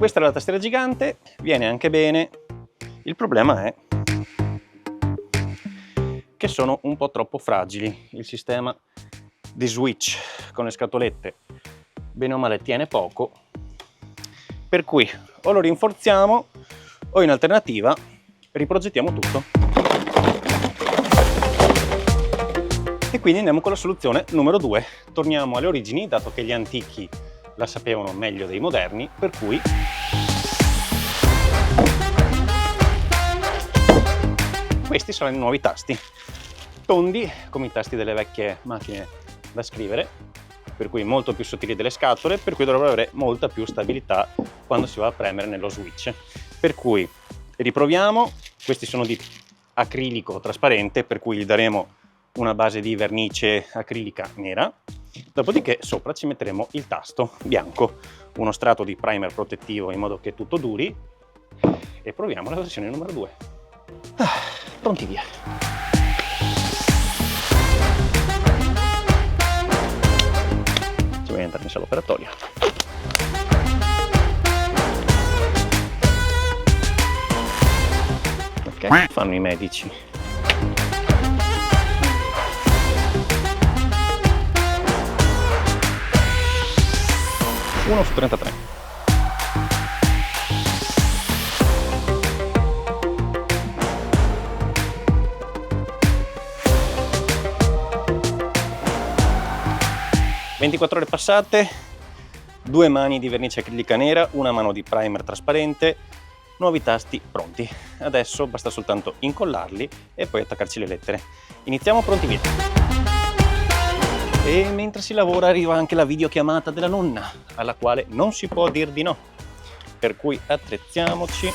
Questa è la tastiera gigante, viene anche bene. Il problema è che sono un po' troppo fragili. Il sistema di switch con le scatolette bene o male tiene poco, per cui o lo rinforziamo o in alternativa riprogettiamo tutto. E quindi andiamo con la soluzione numero 2. Torniamo alle origini, dato che gli antichi la sapevano meglio dei moderni, per cui questi saranno i nuovi tasti, tondi come i tasti delle vecchie macchine da scrivere, per cui molto più sottili delle scatole, per cui dovrebbero avere molta più stabilità quando si va a premere nello switch. Per cui riproviamo, questi sono di acrilico trasparente, per cui gli daremo una base di vernice acrilica nera, dopodiché sopra ci metteremo il tasto bianco, uno strato di primer protettivo in modo che tutto duri, e proviamo la versione numero 2. Pronti, via! Ci voglio entrare in sala operatoria. Ok, fanno i medici. Uno su 33. «24 ore passate, 2 mani di vernice acrilica nera, una mano di primer trasparente, nuovi tasti pronti. Adesso basta soltanto incollarli e poi attaccarci le lettere. Iniziamo, pronti, via!» E mentre si lavora arriva anche la videochiamata della nonna, alla quale non si può dir di no, per cui attrezziamoci.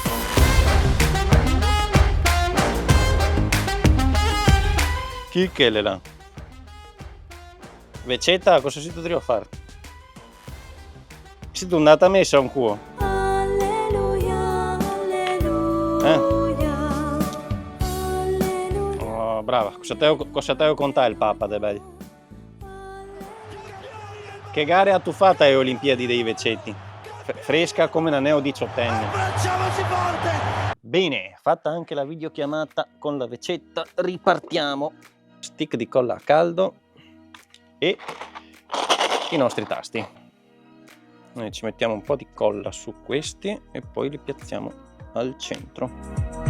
Chi che le là? Vecetta, cosa si devo fare? Si è andata messa un cuo? Alleluia, alleluia, alleluia. Oh, brava, cosa te ho contato il Papa de belli? Che gare ha tu fatta alle Olimpiadi dei Vecetti? Fresca come una neo 18enne. Abbracciamoci forte! Bene, fatta anche la videochiamata con la Vecetta, ripartiamo. Stick di colla a caldo e i nostri tasti. Noi ci mettiamo un po' di colla su questi e poi li piazziamo al centro.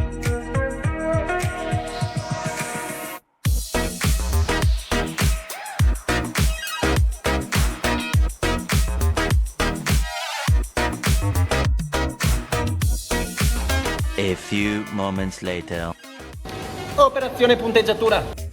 A few moments later. Operazione punteggiatura.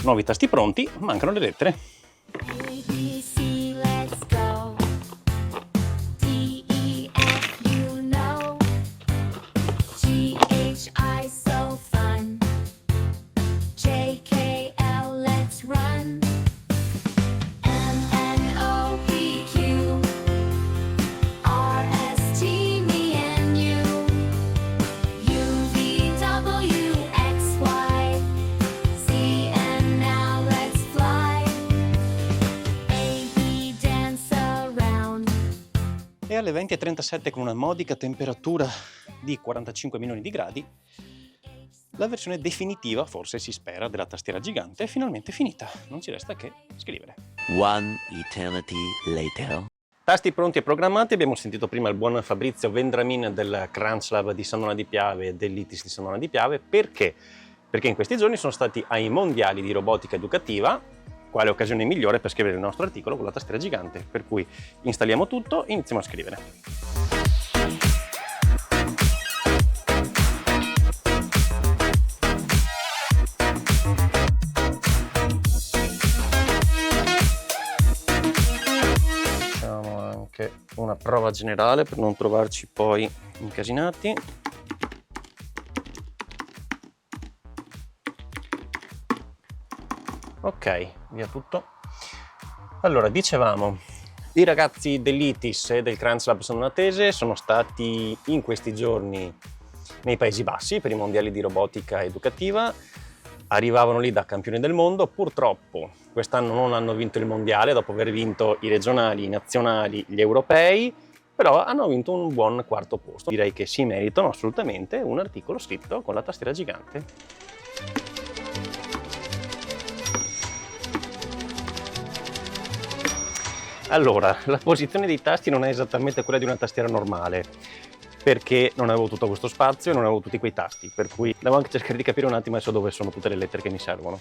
Nuovi tasti pronti, mancano le lettere. ABC, let's go. D, E, F, you know. G, H, I, so fun. J, K, L, let's run. M, N, O, P, Q. R, S, T, me and you. U, V, W, X, Y. Z, and now let's fly. A, B, dance around. E alle 20:37, con una modica temperatura di 45 milioni di gradi, la versione definitiva, forse si spera, della tastiera gigante è finalmente finita. Non ci resta che scrivere. One eternity later. Tasti pronti e programmati. Abbiamo sentito prima il buon Fabrizio Vendramin del Crunch Lab di San Donà di Piave e dell'ITIS di San Donà di Piave. Perché? Perché in questi giorni sono stati ai mondiali di robotica educativa. Quale occasione migliore per scrivere il nostro articolo con la tastiera gigante? Per cui installiamo tutto e iniziamo a scrivere. una prova generale per non trovarci poi incasinati. Ok, via tutto. Allora, dicevamo, i ragazzi dell'ITIS e del Crunch Lab Sonatese sono stati in questi giorni nei Paesi Bassi per i mondiali di robotica educativa. Arrivavano lì da campioni del mondo, purtroppo quest'anno non hanno vinto il mondiale dopo aver vinto i regionali, i nazionali, gli europei, però hanno vinto un buon quarto posto. Direi che si meritano assolutamente un articolo scritto con la tastiera gigante. Allora, la posizione dei tasti non è esattamente quella di una tastiera normale, perché non avevo tutto questo spazio e non avevo tutti quei tasti, per cui devo anche cercare di capire un attimo adesso dove sono tutte le lettere che mi servono.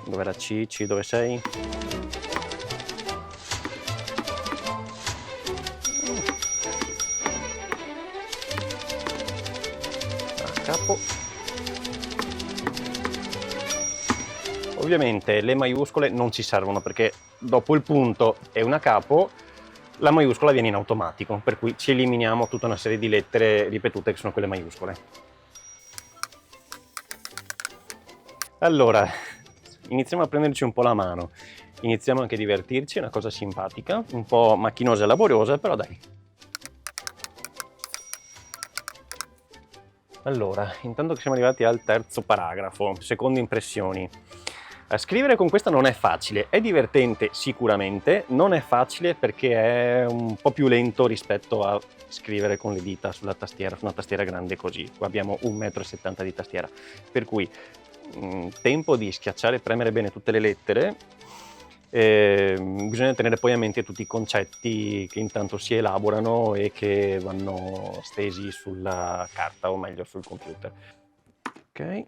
Dov'è la C? C dove sei? A capo. Ovviamente le maiuscole non ci servono perché dopo il punto e una capo la maiuscola viene in automatico, per cui ci eliminiamo tutta una serie di lettere ripetute che sono quelle maiuscole. Allora, iniziamo a prenderci un po' la mano, iniziamo anche a divertirci, è una cosa simpatica, un po' macchinosa e laboriosa, però dai. Allora, intanto che siamo arrivati al terzo paragrafo, seconde impressioni. A scrivere con questa non è facile, è divertente sicuramente, non è facile perché è un po' più lento rispetto a scrivere con le dita sulla tastiera, su una tastiera grande così. Qua abbiamo 1,70 m di tastiera, per cui tempo di schiacciare e premere bene tutte le lettere. Bisogna tenere poi a mente tutti i concetti che intanto si elaborano e che vanno stesi sulla carta o meglio sul computer. Ok.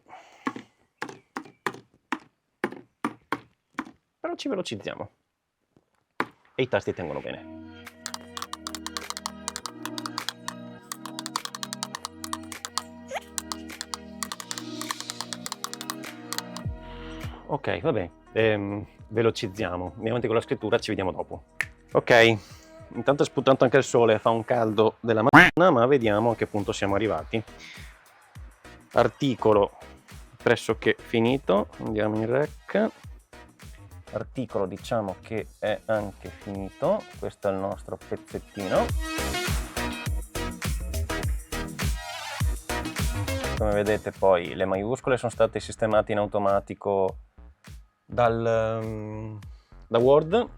Però ci velocizziamo e i tasti tengono bene. Ok, vabbè, velocizziamo, andiamo avanti con la scrittura, ci vediamo dopo. Ok, intanto è sputato anche il sole, fa un caldo della mattina, ma vediamo a che punto siamo arrivati. Articolo pressoché finito, andiamo in rec. Articolo diciamo che è anche finito, questo è il nostro pezzettino. Come vedete poi le maiuscole sono state sistemate in automatico da Word.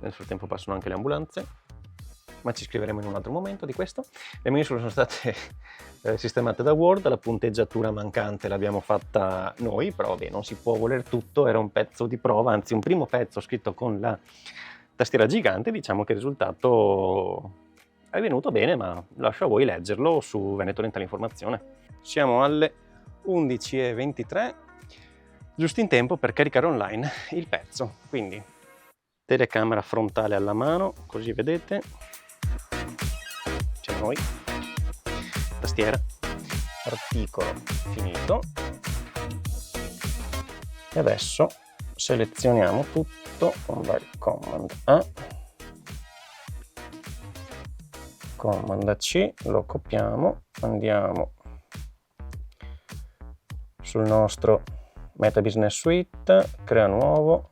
Nel frattempo passano anche le ambulanze, ma ci scriveremo in un altro momento di questo. Le maiuscole sono state sistemate da Word, la punteggiatura mancante l'abbiamo fatta noi, però vabbè, non si può voler tutto, era un pezzo di prova, anzi un primo pezzo scritto con la tastiera gigante. Diciamo che il risultato è venuto bene, ma lascio a voi leggerlo su Veneto Orientale Informazione. Siamo alle 11:23, giusto in tempo per caricare online il pezzo, quindi telecamera frontale alla mano, così vedete, c'è noi, tastiera, articolo finito, e adesso selezioniamo tutto con vari Command A, Command C, lo copiamo, andiamo sul nostro Meta Business Suite, crea nuovo,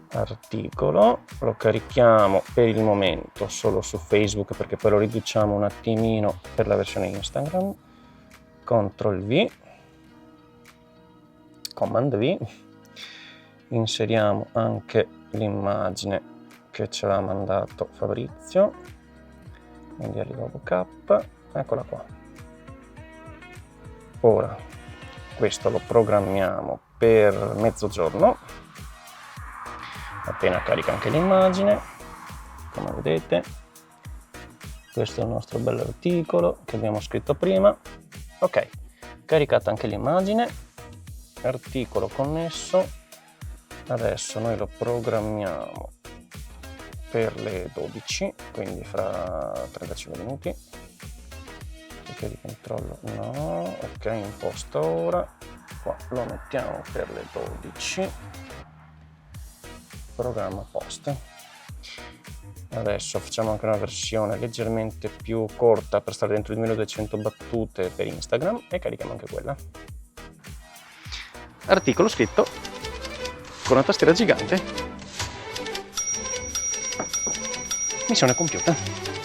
articolo, lo carichiamo per il momento solo su Facebook perché poi lo riduciamo un attimino per la versione Instagram, CTRL V, Command V, inseriamo anche l'immagine che ce l'ha mandato Fabrizio, mondiali vocab, eccola qua. Ora questo lo programmiamo per mezzogiorno, appena carica anche l'immagine, come vedete. Questo è il nostro bell'articolo che abbiamo scritto prima. Ok, caricata anche l'immagine, articolo connesso. Adesso noi lo programmiamo per le 12, quindi fra 35 minuti. Clicca di controllo, no, ok, imposta ora, qua lo mettiamo per le 12. programma post. Adesso facciamo anche una versione leggermente più corta per stare dentro le 1200 battute per Instagram e carichiamo anche quella. Articolo scritto con una tastiera gigante. Missione compiuta.